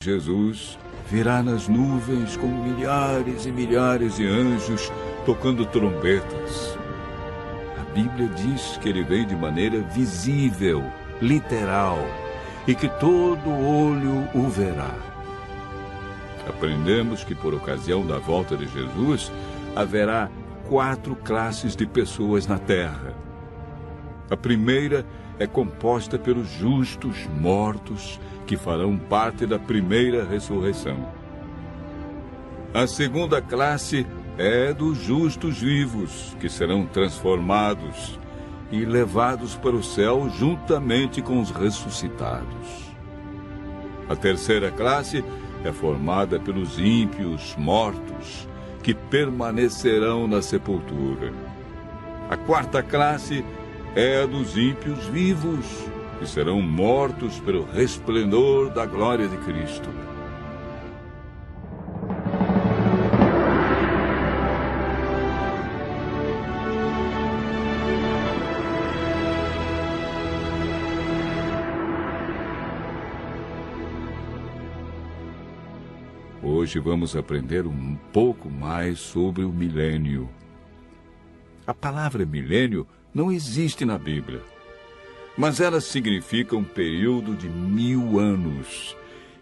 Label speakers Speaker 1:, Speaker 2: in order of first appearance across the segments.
Speaker 1: Jesus virá nas nuvens com milhares e milhares de anjos tocando trombetas. A Bíblia diz que ele vem de maneira visível, literal, e que todo olho o verá. Aprendemos que por ocasião da volta de Jesus haverá 4 classes de pessoas na terra. A primeira é composta pelos justos mortos, que farão parte da primeira ressurreição. A segunda classe é dos justos vivos, que serão transformados e levados para o céu juntamente com os ressuscitados. A terceira classe é formada pelos ímpios mortos, que permanecerão na sepultura. A quarta classe é a dos ímpios vivos, que serão mortos pelo resplendor da glória de Cristo. Hoje vamos aprender um pouco mais sobre o milênio. A palavra milênio não existe na Bíblia, mas ela significa um período de 1000 anos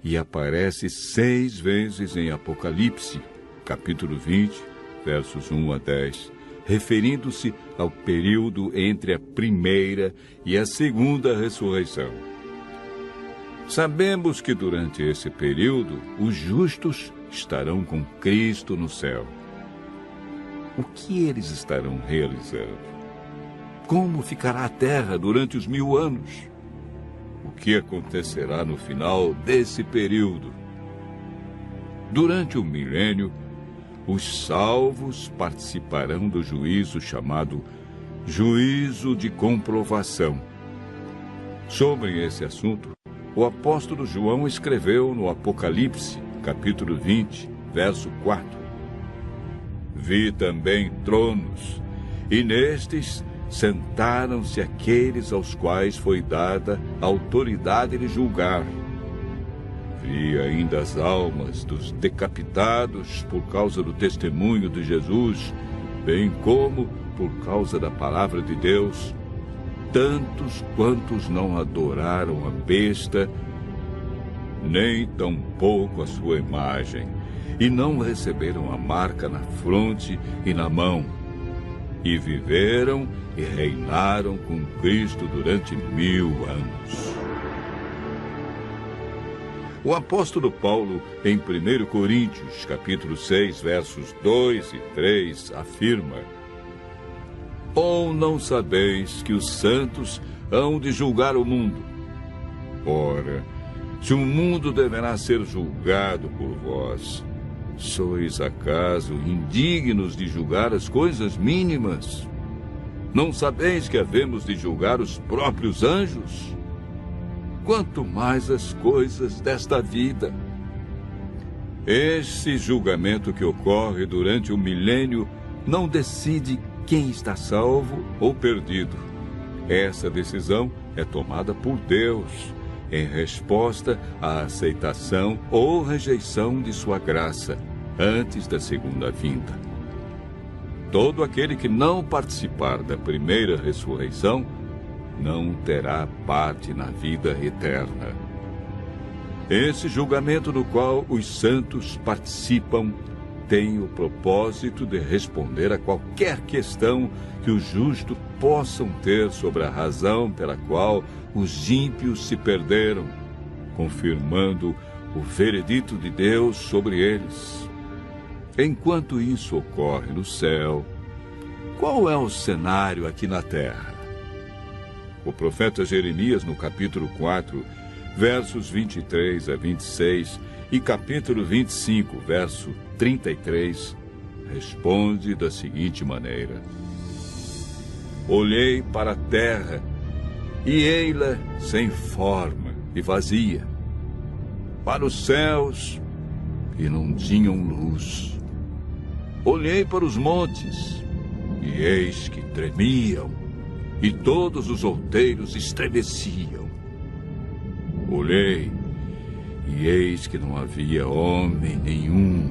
Speaker 1: e aparece 6 vezes em Apocalipse, capítulo 20, versos 1 a 10, referindo-se ao período entre a primeira e a segunda ressurreição. Sabemos que durante esse período os justos estarão com Cristo no céu. O que eles estarão realizando? Como ficará a terra durante os 1000 anos? O que acontecerá no final desse período? Durante o milênio, os salvos participarão do juízo chamado juízo de comprovação. Sobre esse assunto, o apóstolo João escreveu no Apocalipse, capítulo 20, verso 4. Vi também tronos, e nestes sentaram-se aqueles aos quais foi dada a autoridade de julgar. Vi ainda as almas dos decapitados por causa do testemunho de Jesus, bem como por causa da palavra de Deus, tantos quantos não adoraram a besta, nem tampouco a sua imagem, e não receberam a marca na fronte e na mão, e viveram e reinaram com Cristo durante 1000 anos. O apóstolo Paulo, em 1 Coríntios, capítulo 6, versos 2 e 3, afirma: Ou não sabeis que os santos hão de julgar o mundo? Ora, se o mundo deverá ser julgado por vós, sois acaso indignos de julgar as coisas mínimas? Não sabeis que havemos de julgar os próprios anjos? Quanto mais as coisas desta vida. Esse julgamento que ocorre durante o milênio não decide quem está salvo ou perdido. Essa decisão é tomada por Deus, em resposta à aceitação ou rejeição de sua graça, antes da segunda vinda. Todo aquele que não participar da primeira ressurreição não terá parte na vida eterna. Esse julgamento no qual os santos participam tem o propósito de responder a qualquer questão que os justos possam ter sobre a razão pela qual os ímpios se perderam, confirmando o veredito de Deus sobre eles. Enquanto isso ocorre no céu, qual é o cenário aqui na terra? O profeta Jeremias, no capítulo 4, versos 23 a 26, e capítulo 25, verso 33, responde da seguinte maneira: Olhei para a terra, e ei-la sem forma e vazia, para os céus, e não tinham luz. Olhei para os montes, e eis que tremiam, e todos os outeiros estremeciam. Olhei, e eis que não havia homem nenhum,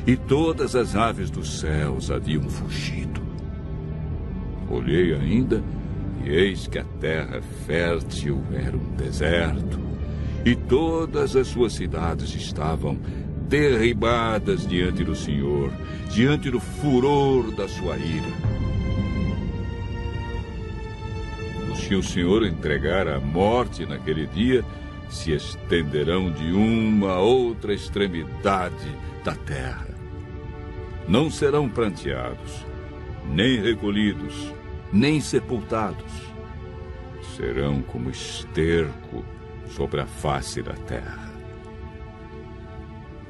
Speaker 1: e todas as aves dos céus haviam fugido. Olhei ainda, e eis que a terra fértil era um deserto, e todas as suas cidades estavam derribadas diante do Senhor, diante do furor da sua ira. Os que o Senhor entregar à morte naquele dia se estenderão de uma a outra extremidade da terra. Não serão pranteados, nem recolhidos, nem sepultados. Serão como esterco sobre a face da terra.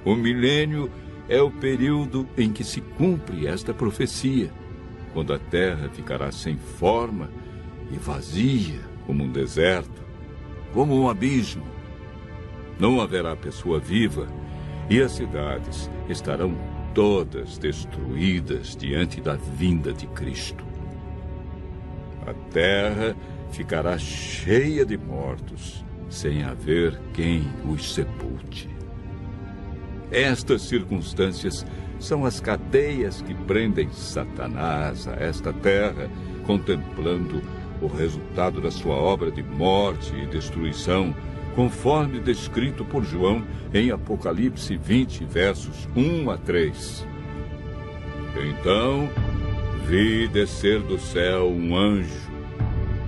Speaker 1: O milênio é o período em que se cumpre esta profecia, quando a terra ficará sem forma e vazia como um deserto, como um abismo. Não haverá pessoa viva e as cidades estarão todas destruídas diante da vinda de Cristo. A terra ficará cheia de mortos, sem haver quem os sepulte. Estas circunstâncias são as cadeias que prendem Satanás a esta terra, contemplando o resultado da sua obra de morte e destruição, conforme descrito por João em Apocalipse 20, versos 1 a 3. Então vi descer do céu um anjo.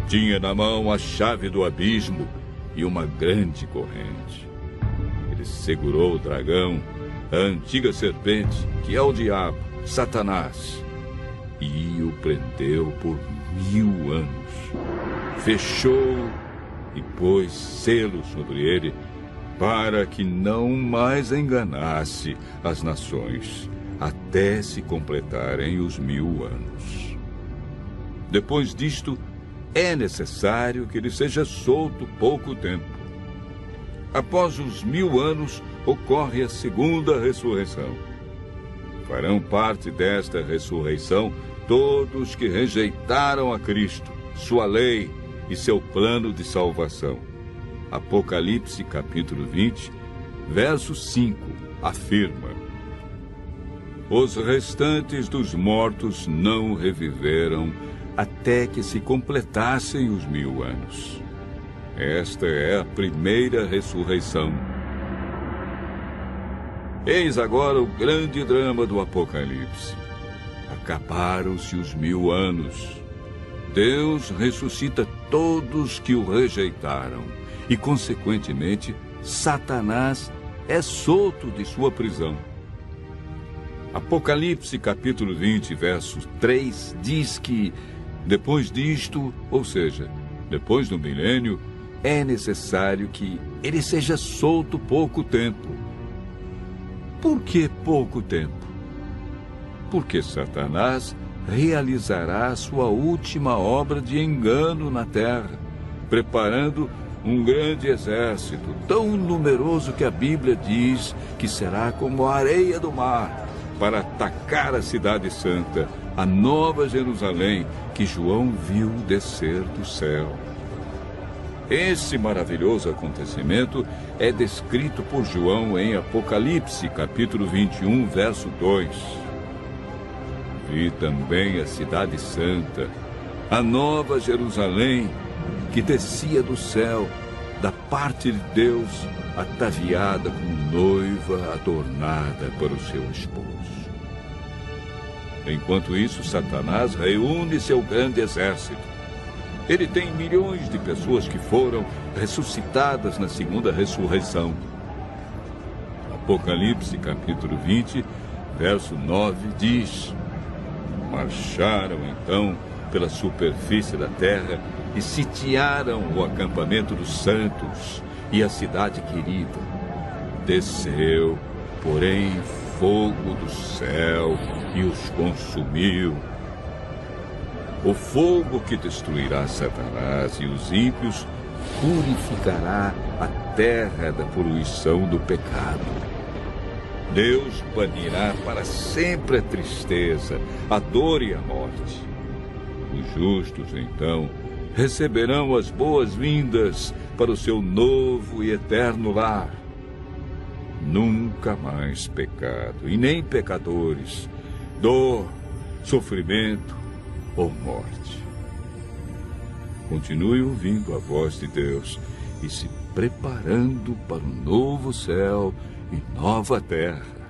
Speaker 1: Tinha na mão a chave do abismo e uma grande corrente. Ele segurou o dragão, a antiga serpente, que é o diabo, Satanás, e o prendeu por 1000 anos. Fechou e pôs selo sobre ele, para que não mais enganasse as nações, até se completarem os 1000 anos. Depois disto, é necessário que ele seja solto pouco tempo. Após os 1000 anos, ocorre a segunda ressurreição. Farão parte desta ressurreição todos que rejeitaram a Cristo, sua lei e seu plano de salvação. Apocalipse capítulo 20, verso 5, afirma: os restantes dos mortos não reviveram até que se completassem os 1000 anos. Esta é a primeira ressurreição. Eis agora o grande drama do Apocalipse. Acabaram-se os 1000 anos. Deus ressuscita todos que o rejeitaram e, consequentemente, Satanás é solto de sua prisão. Apocalipse capítulo 20, verso 3, diz que, depois disto, ou seja, depois do milênio, é necessário que ele seja solto pouco tempo. Por que pouco tempo? Porque Satanás realizará a sua última obra de engano na terra, preparando um grande exército, tão numeroso que a Bíblia diz que será como a areia do mar, para atacar a cidade santa, a nova Jerusalém, que João viu descer do céu. Esse maravilhoso acontecimento é descrito por João em Apocalipse, capítulo 21, verso 2. Vi também a cidade santa, a nova Jerusalém, que descia do céu, da parte de Deus, ataviada como noiva adornada para o seu esposo. Enquanto isso, Satanás reúne seu grande exército. Ele tem milhões de pessoas que foram ressuscitadas na segunda ressurreição. Apocalipse, capítulo 20, verso 9, diz: marcharam então pela superfície da terra e sitiaram o acampamento dos santos e a cidade querida. Desceu, porém, fogo do céu e os consumiu. O fogo que destruirá Satanás e os ímpios purificará a terra da poluição do pecado. Deus banirá para sempre a tristeza, a dor e a morte. Os justos, então, receberão as boas-vindas para o seu novo e eterno lar. nunca mais pecado, e nem pecadores, dor, sofrimento ou morte. Continue ouvindo a voz de Deus e se preparando para um novo céu e nova terra,